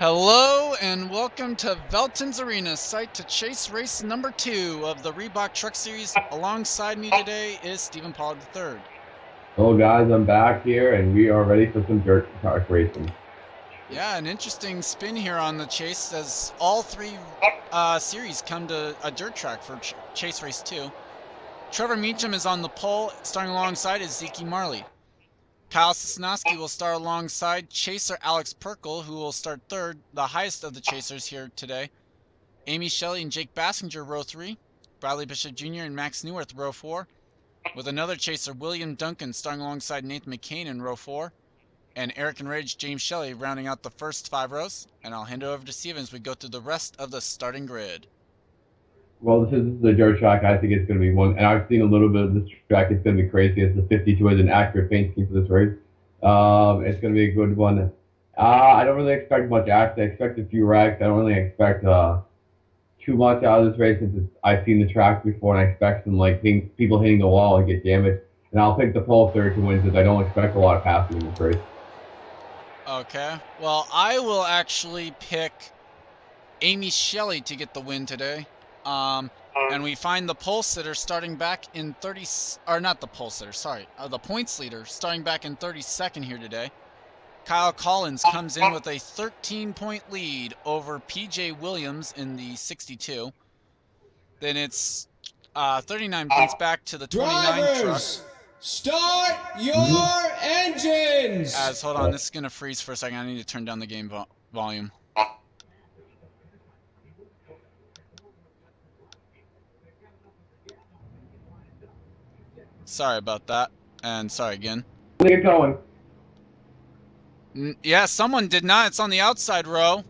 Hello and welcome to Veltins Arena, site to chase race number 2 of the Reebok Truck Series. Alongside me today is Stephen Pollard III. Hello guys, I'm back here and we are ready for some dirt track racing. Yeah, an interesting spin here on the chase as all three series come to a dirt track for chase race 2. Trevor Meacham is on the pole, starting alongside is Zeke Marley. Kyle Sosnowski will start alongside chaser Alex Perkle, who will start third, the highest of the chasers here today. Amy Shelley and Jake Bassinger, row 3. Bradley Bishop Jr. and Max Neuwirth, row 4. With another chaser, William Duncan, starting alongside Nathan McCain in row 4. And Eric and Rage, James Shelley, rounding out the first 5 rows. And I'll hand it over to Steven as we go through the rest of the starting grid. Well, this is the dirt track. I think it's going to be one, and I've seen a little bit of this track. It's going to be crazy. It's the 52 as an accurate paint scheme for this race. It's going to be a good one. I don't really expect much action. I expect a few wrecks. I don't really expect too much out of this race since I've seen the track before, and I expect some people hitting the wall and get damaged. And I'll pick the pole third to win because I don't expect a lot of passing in this race. Okay. Well, I will actually pick Amy Shelley to get the win today. And we find the pole sitter starting back in the points leader starting back in 32nd here today. Kyle Collins comes in with a 13-point lead over PJ Williams in the 62. Then it's 39 points back to the 29 truck. Start your engines! Hold on, this is going to freeze for a second. I need to turn down the game volume. Sorry about that, and sorry again. Get going. Yeah, someone did not. It's on the outside row.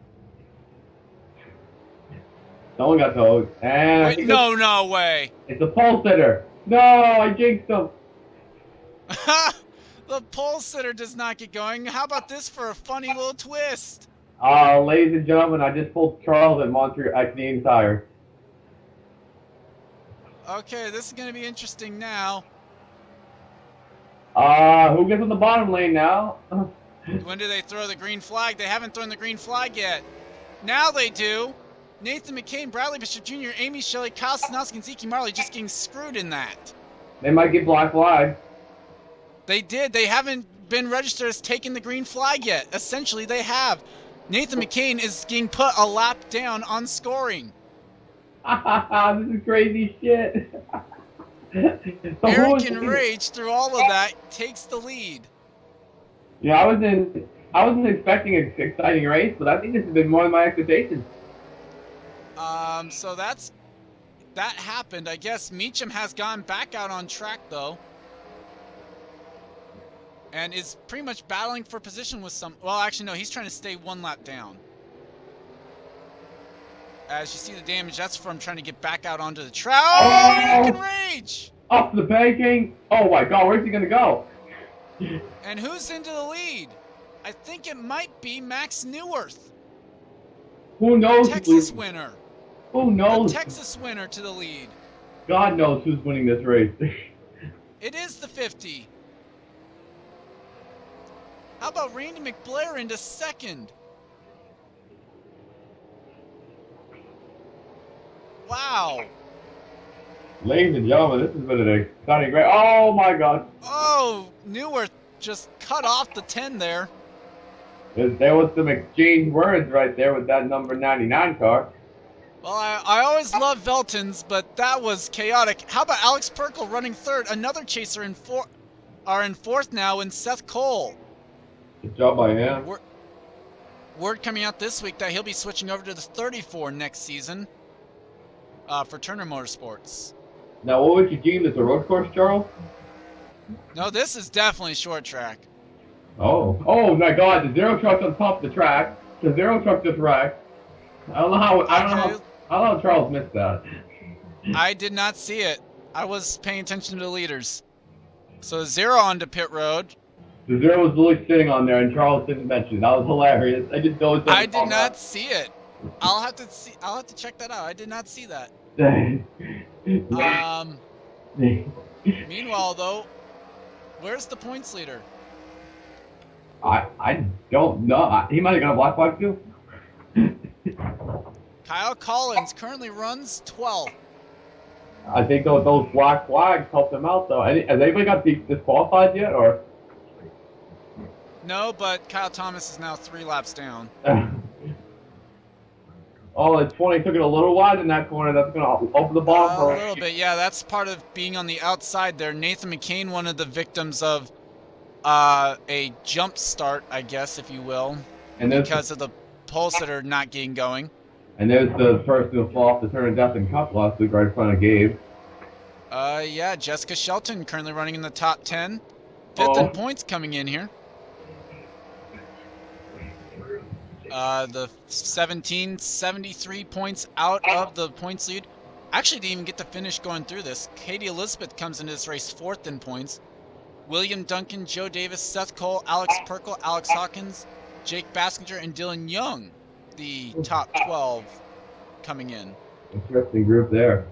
Someone got towed. And wait, no way. It's a pole sitter. No, I jinxed him. The pole sitter does not get going. How about this for a funny little twist? Ladies and gentlemen, I just pulled Charles at Canadian Tire. Okay, this is going to be interesting now. Who gets on the bottom lane now? When do they throw the green flag? They haven't thrown the green flag yet. Now they do. Nathan McCain, Bradley Bishop Jr., Amy Shelley, Kyle Sosnowski, and Zeke Marley just getting screwed in that. They might get black flag. They did. They haven't been registered as taking the green flag yet. Essentially, they have. Nathan McCain is getting put a lap down on scoring. This is crazy shit. Eric and Rage, through all of that, takes the lead. Yeah, I wasn't expecting an exciting race, but I think this has been more than my expectations. So that happened. I guess Meacham has gone back out on track though, and is pretty much battling for position with some. Well, actually, no, he's trying to stay one lap down. As you see the damage, that's from trying to get back out onto the track. Oh, Eric and Rage! Off the banking! Oh my god, where's he gonna go? And who's into the lead? I think it might be Max Neuwirth. Who knows? Texas winner. Who knows? The Texas winner to the lead. God knows who's winning this race. It is the 50. How about Randy McBlair into second? Wow. Ladies and gentlemen, this has been an exciting race. Oh my god. Oh, Neuwirth just cut off the 10 there. There was some exchange words right there with that number 99 car. Well, I always love Veltins, but that was chaotic. How about Alex Perkle running third? Another chaser in fourth now in Seth Cole. Good job by him. Word coming out this week that he'll be switching over to the 34 next season for Turner Motorsports. Now, what would you deem this, a road course, Charles? No, this is definitely short track. Oh my god, the zero truck's on top of the track. The zero truck just wrecked. I don't know how Charles missed that. I did not see it. I was paying attention to the leaders. So zero onto pit road. The zero was literally sitting on there, and Charles didn't mention it. That was hilarious. I just know it's. I did not see it. I'll have to check that out. I did not see that. Meanwhile, though, where's the points leader? I don't know. He might have got a black flag too. Kyle Collins currently runs 12th. I think those black flags helped him out, though. Has anybody got disqualified yet, or? No, but Kyle Thomas is now 3 laps down. Oh, the 20 took it a little wide in that corner. That's going to open the ball for a little bit, yeah. That's part of being on the outside there. Nathan McCain, one of the victims of a jump start, I guess, if you will, and because of the poles that are not getting going. And there's the person who fell off the turn of death in Cup last week right in front of Gabe. Yeah, Jessica Shelton currently running in the top 10. 5th in points coming in here. The 73 points out of the points lead. Actually didn't even get to finish going through this. Katie Elizabeth comes into this race 4th in points. William Duncan, Joe Davis, Seth Cole, Alex Perkle, Alex Hawkins, Jake Baskinger, and Dylan Young, the top 12 coming in. Interesting group there.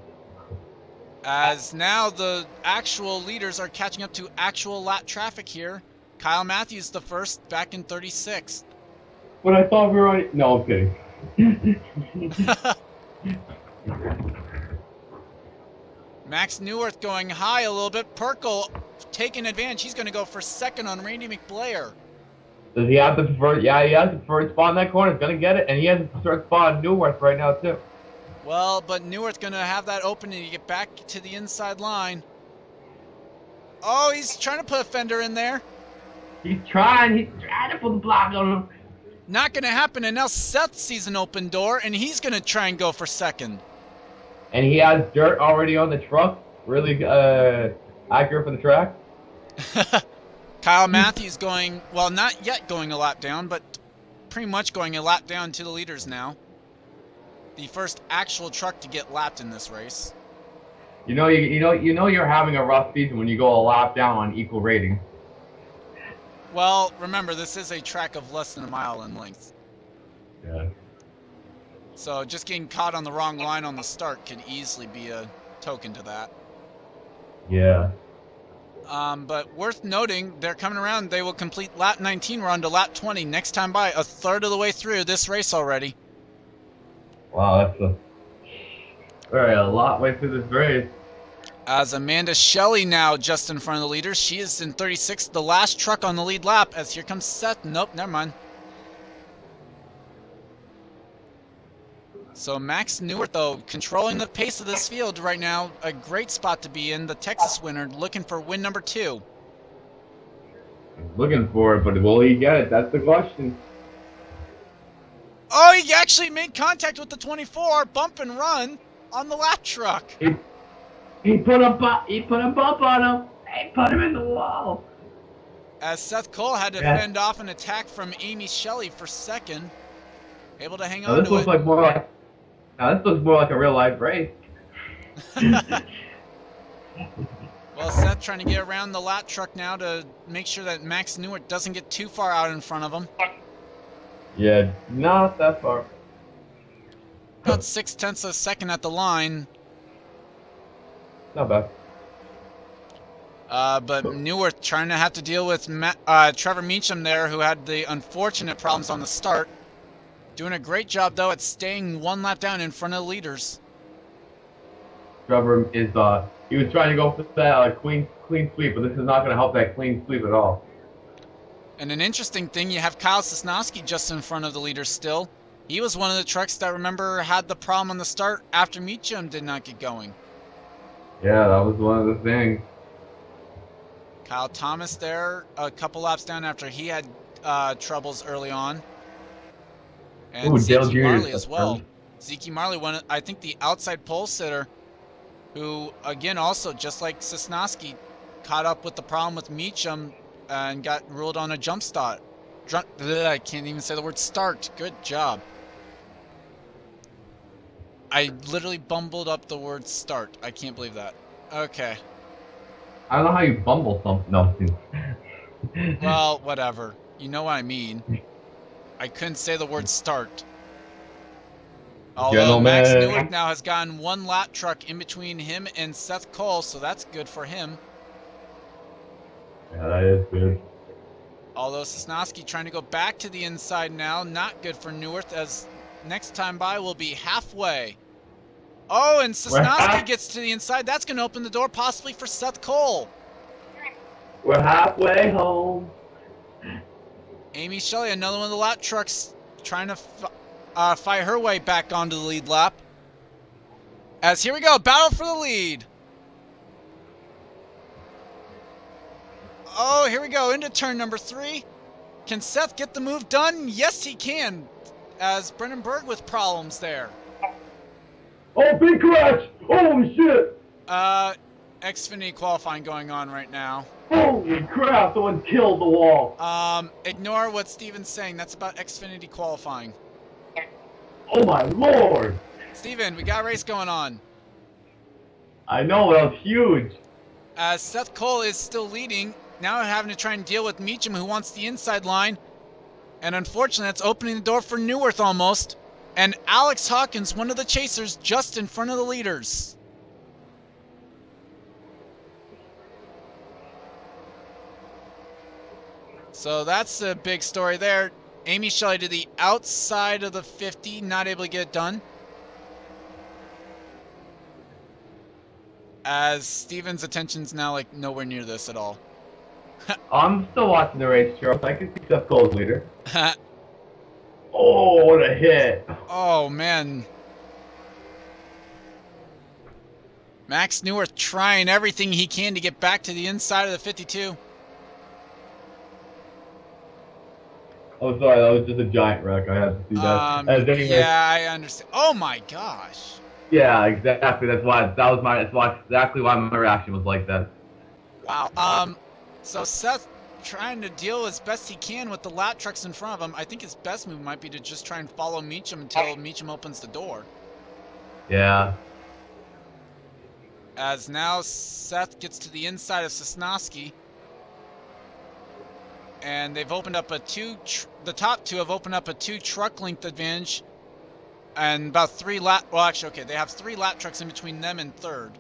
As now the actual leaders are catching up to actual lap traffic here. Kyle Matthews the first, back in 36th. But I thought we were on... No, I'm kidding. Max Newworth going high a little bit. Perkle taking advantage. He's going to go for 2nd on Randy McBlair. Does he have the preferred? Yeah, he has the preferred spot in that corner. He's going to get it. And he has the preferred spot on Newworth right now, too. Well, but Newworth going to have that opening to get back to the inside line. Oh, he's trying to put a fender in there. He's trying to put the block on him. Not going to happen, and now Seth sees an open door, and he's going to try and go for 2nd. And he has dirt already on the truck. Really accurate for the track. Kyle Matthews going, well, not yet going a lap down, but pretty much going a lap down to the leaders now. The first actual truck to get lapped in this race. You know you're having a rough season when you go a lap down on equal rating. Well, remember, this is a track of less than a mile in length. Yeah. So just getting caught on the wrong line on the start could easily be a token to that. Yeah. But worth noting, they're coming around. They will complete lap 19. We're on to lap 20. Next time by, a third of the way through this race already. Wow, that's a lot way through this race. As Amanda Shelley now just in front of the leaders. She is in 36th, the last truck on the lead lap, as here comes Seth. Nope, never mind. So Max Newworth, though, controlling the pace of this field right now. A great spot to be in. The Texas winner looking for win number 2. Looking for it, but will he get it? That's the question. Oh, he actually made contact with the 24. Bump and run on the lap truck. He put a bump on him. He put him in the wall. As Seth Cole had to fend off an attack from Amy Shelley for 2nd. Able to hang on to it. This looks more like a real life race. Well, Seth trying to get around the lap truck now to make sure that Max Newworth doesn't get too far out in front of him. Yeah, not that far. About 0.6 of a second at the line. Not bad. But Newworth trying to have to deal with Trevor Meacham there, who had the unfortunate problems on the start. Doing a great job, though, at staying 1 lap down in front of the leaders. Trevor is, he was trying to go for that clean sweep, but this is not going to help that clean sweep at all. And an interesting thing, you have Kyle Sosnowski just in front of the leaders still. He was one of the trucks that, remember, had the problem on the start after Meacham did not get going. Yeah, that was one of the things. Kyle Thomas there, a couple laps down after he had troubles early on. And Zeke Marley as well. Zeke Marley, I think the outside pole sitter, who, again, also, just like Sosnowski, caught up with the problem with Meacham and got ruled on a jump start. I can't even say the word start. Good job. I literally bumbled up the word start. I can't believe that. Okay. I don't know how you bumble something. No. Well, whatever. You know what I mean. I couldn't say the word start. Although Max Newworth now has gotten 1 lap truck in between him and Seth Cole, so that's good for him. Yeah, that is good. Although Sosnowski trying to go back to the inside now, not good for Newworth, as next time by will be halfway. Oh, and Sosnowski gets to the inside. That's going to open the door possibly for Seth Cole. We're halfway home. Amy Shelley, another one of the lap trucks, trying to fight her way back onto the lead lap. As here we go, battle for the lead. Oh, here we go, into turn number 3. Can Seth get the move done? Yes, he can, as Brennan Berg with problems there. Oh, big crash! Holy shit! Xfinity qualifying going on right now. Holy crap, someone killed the wall. Ignore what Steven's saying. That's about Xfinity qualifying. Oh my lord! Steven, we got a race going on. I know, that was huge. As Seth Cole is still leading, now having to try and deal with Meacham, who wants the inside line. And unfortunately, that's opening the door for Neuwirth almost. And Alex Hawkins, one of the chasers, just in front of the leaders. So that's a big story there. Amy Shelley to the outside of the 50, not able to get it done. As Steven's attention's now like nowhere near this at all. I'm still watching the race, Charles. I can see Seth Cole's leader. Oh, what a hit. Oh, man. Max Neuwirth trying everything he can to get back to the inside of the 52. Oh, sorry, that was just a giant wreck. I had to see that. Anyway, yeah, I understand. Oh my gosh. Yeah, exactly. That's exactly why my reaction was like that. Wow. So Seth trying to deal as best he can with the lap trucks in front of him. I think his best move might be to just try and follow Meacham until Meacham opens the door. Yeah. As now Seth gets to the inside of Sosnowski. And they've opened up the top two have opened up a 2 truck length advantage. And about 3 lap, well actually, okay, they have 3 lap trucks in between them and third.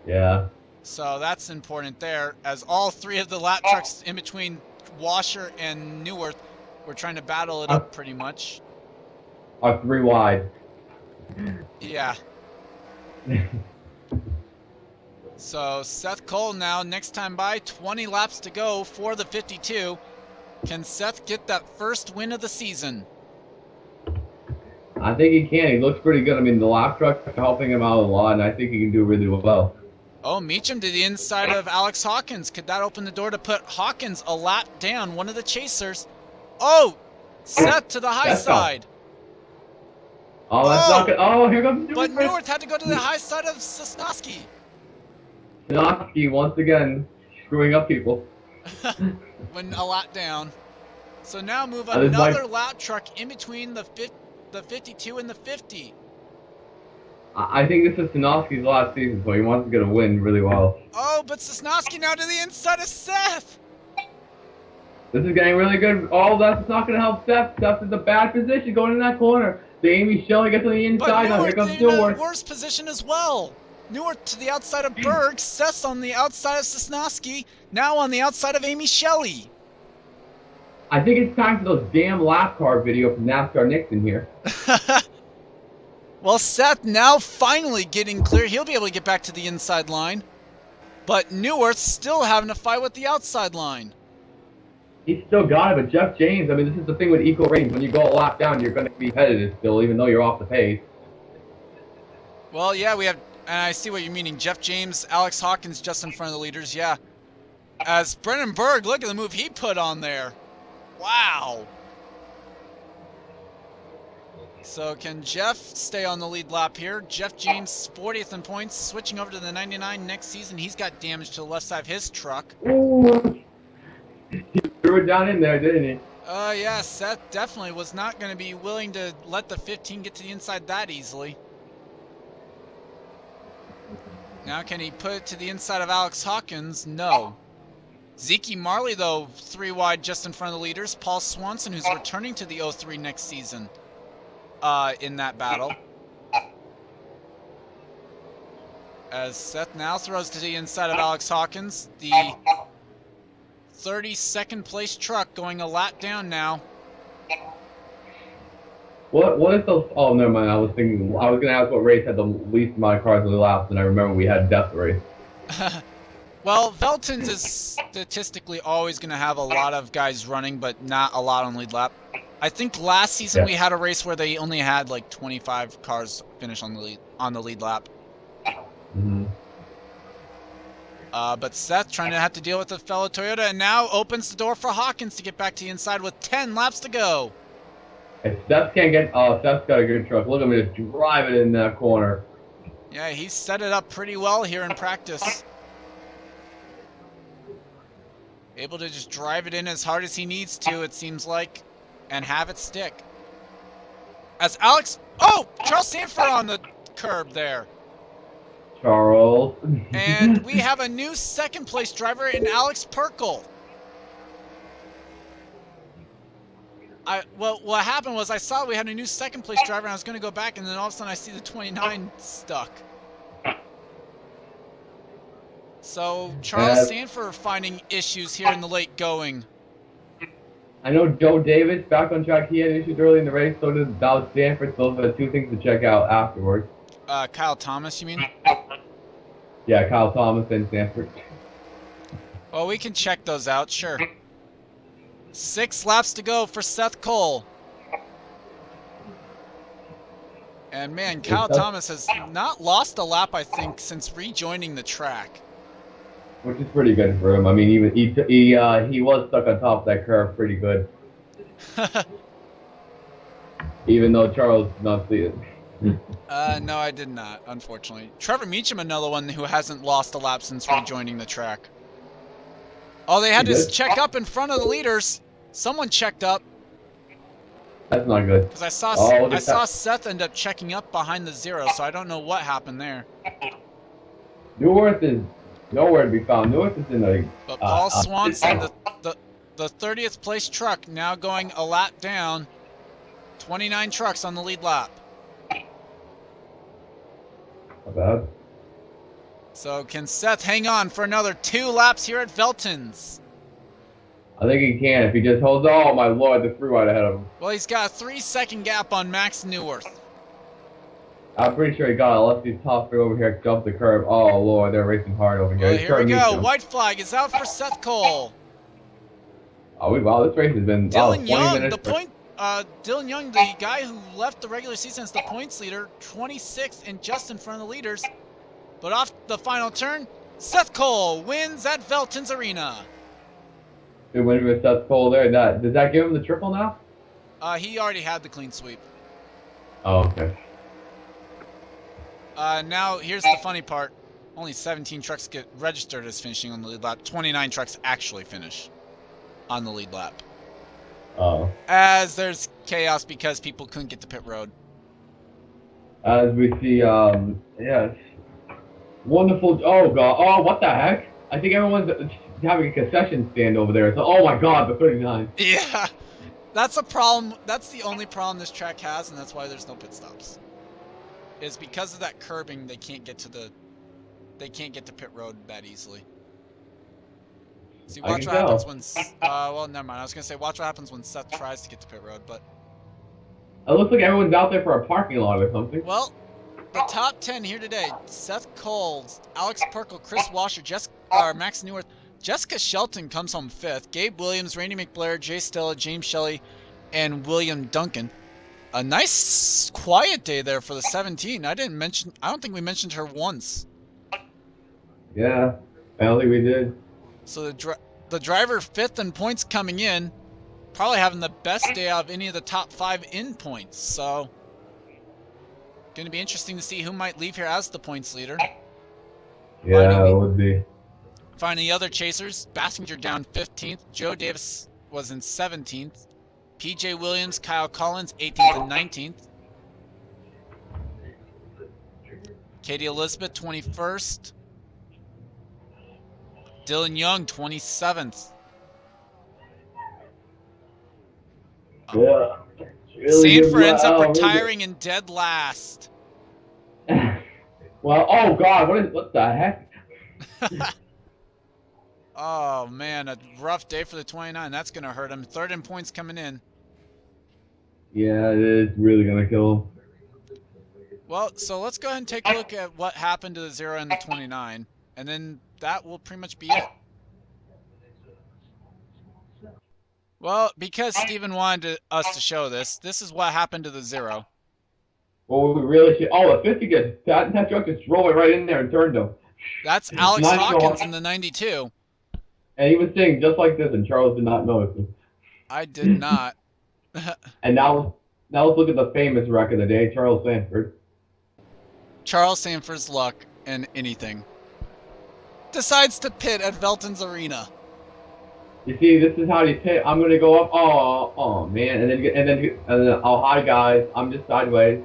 Yeah. So that's important there, as all 3 of the lap trucks in between Washer and Neuwirth were trying to battle it up pretty much. Are 3 wide. Yeah. So Seth Cole now, next time by, 20 laps to go for the 52. Can Seth get that first win of the season? I think he can. He looks pretty good. I mean, the lap truck are helping him out a lot, and I think he can do really well. Oh, Meacham to the inside of Alex Hawkins. Could that open the door to put Hawkins a lap down, one of the chasers? Oh, Seth to the high side. Oh, that's not good. Oh, here comes Neuwirth. But Neuwirth had to go to the high side of Sosnowski. Sosnowski, once again, screwing up people. When a lap down. So now move another lap truck in between the 52 and the 50. I think this is Sosnowski's last season, so he wants to get a win really well. Oh, but Sosnowski now to the inside of Seth. This is getting really good. Oh, that's not going to help Seth. Seth's in a bad position going in that corner. The Amy Shelley gets on the inside. Now here comes Neuwirth. In a worse position as well. Neuwirth to the outside of Berg. Seth's on the outside of Sosnowski. Now on the outside of Amy Shelley. I think it's time for those damn lap car video from NASCAR Nixon here. Well, Seth now finally getting clear. He'll be able to get back to the inside line. But Neuwirth's still having to fight with the outside line. He's still got it, but Jeff James, I mean, this is the thing with equal ratings. When you go a lap down, you're going to be competitive still, even though you're off the pace. Well, yeah, we have, and I see what you're meaning. Jeff James, Alex Hawkins just in front of the leaders, yeah. As Brennan Berg, look at the move he put on there. Wow. So can Jeff stay on the lead lap here? Jeff James, 40th in points, switching over to the 99 next season. He's got damage to the left side of his truck. Ooh. He threw it down in there, didn't he? Yeah, Seth definitely was not going to be willing to let the 15 get to the inside that easily. Now can he put it to the inside of Alex Hawkins? No. Zeke Marley, though, 3 wide just in front of the leaders. Paul Swanson, who's returning to the 03 next season in that battle. As Seth now throws to the inside of Alex Hawkins. The 32nd place truck going a lap down now. What is those? Oh, never mind. I was gonna ask what race had the least amount of cars on the laps, and I remember we had Death Race. Well, Veltins is statistically always going to have a lot of guys running, but not a lot on lead lap. I think last season we had a race where they only had like 25 cars finish on the lead lap. Mm-hmm. But Seth trying to have to deal with a fellow Toyota, and now opens the door for Hawkins to get back to the inside with 10 laps to go. If Seth can't get, Seth's got a good truck. Look at him just drive it in that corner. Yeah, he's set it up pretty well here in practice. Able to just drive it in as hard as he needs to, it seems like, and have it stick. As Alex... Oh! Charles Sanford on the curb there. Charles. And we have a new second-place driver in Alex Perkle. Well, what happened was I saw we had a new second-place driver, and I was going to go back, and then all of a sudden I see the 29 stuck. So, Charles Sanford finding issues here in the late going. I know Joe Davis back on track. He had issues early in the race. So did Dallas Sanford. So those are two things to check out afterwards. Kyle Thomas, you mean? Yeah, Kyle Thomas and Sanford. Well, we can check those out, sure. 6 laps to go for Seth Cole. And man, Kyle Thomas has not lost a lap, I think, since rejoining the track. Which is pretty good for him. I mean, he was stuck on top of that curve pretty good. Even though Charles did not see it. No, I did not, unfortunately. Trevor Meacham, another one who hasn't lost a lap since rejoining the track. Oh, they had to check up in front of the leaders. Someone checked up. That's not good. Because I saw Seth end up checking up behind the 0, so I don't know what happened there. Neworth is nowhere to be found. Neworth is in a... But Paul Swanson, the 30th place truck, now going a lap down. 29 trucks on the lead lap. Not bad. So can Seth hang on for another 2 laps here at Veltins? I think he can if he just holds. Oh my lord, the free ride ahead of him. Well, he's got a 3-second gap on Max Neworth. I'm pretty sure he got it unless he's tossed over here, jumped the curb. Oh lord, they're racing hard over here. Well, here we go. White flag is out for Seth Cole. Oh wow, this race has been Dylan 20 Young, minutes. Dylan Young, the guy who left the regular season as the points leader, 26 and just in front of the leaders. But off the final turn, Seth Cole wins at Veltins Arena. Good win with Seth Cole there. Does that give him the triple now? He already had the clean sweep. Oh, okay. Now, here's the funny part. Only 17 trucks get registered as finishing on the lead lap. 29 trucks actually finish on the lead lap. Oh. As there's chaos because people couldn't get to pit road. As we see, yes. Wonderful. Oh, God. Oh, what the heck? I think everyone's having a concession stand over there. So, oh, my God, the 39. Yeah. That's a problem. That's the only problem this track has, and that's why there's no pit stops. Is because of that curbing, they can't get to pit road that easily. See, watch what happens when... well, never mind. I was going to say, watch what happens when Seth tries to get to pit road, but... It looks like everyone's out there for a parking lot or something. Well, the top 10 here today. Seth Cole, Alex Perkle, Chris Washer, Max Neworth. Jessica Shelton comes home 5th. Gabe Williams, Randy McBlair, Jay Stella, James Shelley, and William Duncan. A nice quiet day there for the 17. I don't think we mentioned her once. Yeah, I don't think we did. So the driver 5th in points coming in, probably having the best day out of any of the top 5 in points. So, going to be interesting to see who might leave here as the points leader. Yeah, it would be. Finding the other chasers, Bassinger down 15th. Joe Davis was in 17th. PJ Williams, Kyle Collins, 18th and 19th. Katie Elizabeth, 21st. Dylan Young, 27th. Yeah. Really Sanford ends up retiring in dead last. Well, oh God, what the heck? Oh man, a rough day for the 29. That's going to hurt him. 3rd in points coming in. Yeah, it is really gonna kill him. Well, so let's go ahead and take a look at what happened to the 0 and the 29, and then that will pretty much be it. Well, because Steven wanted us to show this, this is what happened to the 0. Well, we really should. Oh, the 50 gets that truck just rolled it right in there and turned him. That's Alex Nice Hawkins shot. in the 92. And he was singing just like this, and Charles did not notice him. I did not. And now let's look at the famous wreck of the day, Charles Sanford. Charles Sanford's luck in anything. Decides to pit at Veltins Arena. You see, this is how he pit. I'm gonna go up. Oh man, and then oh hi guys, I'm just sideways.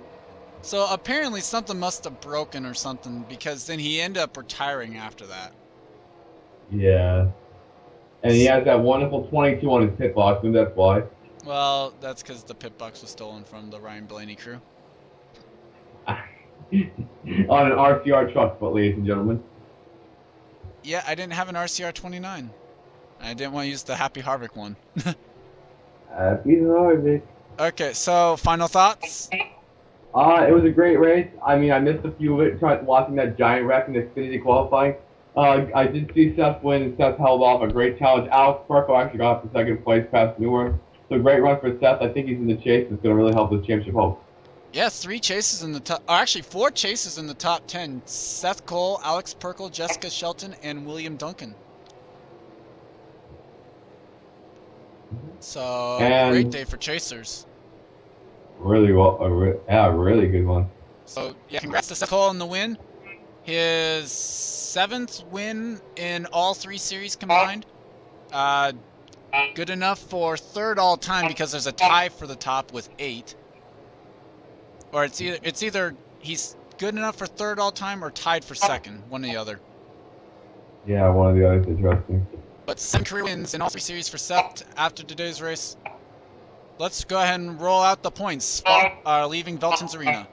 So apparently something must have broken or something, because then he ended up retiring after that. Yeah. And he has that wonderful 22 on his pit box, and that's why. Well, that's because the pit box was stolen from the Ryan Blaney crew. On an RCR truck, but ladies and gentlemen. Yeah, I didn't have an RCR29. I didn't want to use the Happy Harvick one. Happy Harvick. Okay, so final thoughts? It was a great race. I mean, I missed a few of it watching that giant wreck in the Xfinity qualifying. I did see Seth win, and Seth held off a great challenge. Alex Perko actually got to second place past Newer. So great run for Seth. I think he's in the chase. It's going to really help his championship hopes. Yeah, 3 chases in the top, or actually 4 chases in the top 10. Seth Cole, Alex Perkle, Jessica Shelton, and William Duncan. So, great day for chasers. Really well, yeah, really good one. So, yeah, congrats to Seth Cole on the win. His 7th win in all 3 series combined. Good enough for 3rd all time because there's a tie for the top with 8. Or it's either he's good enough for 3rd all time or tied for 2nd, one or the other. Yeah, one of the others interesting. But 7 career wins in all 3 series for Seth after today's race. Let's go ahead and roll out the points leaving Veltins Arena.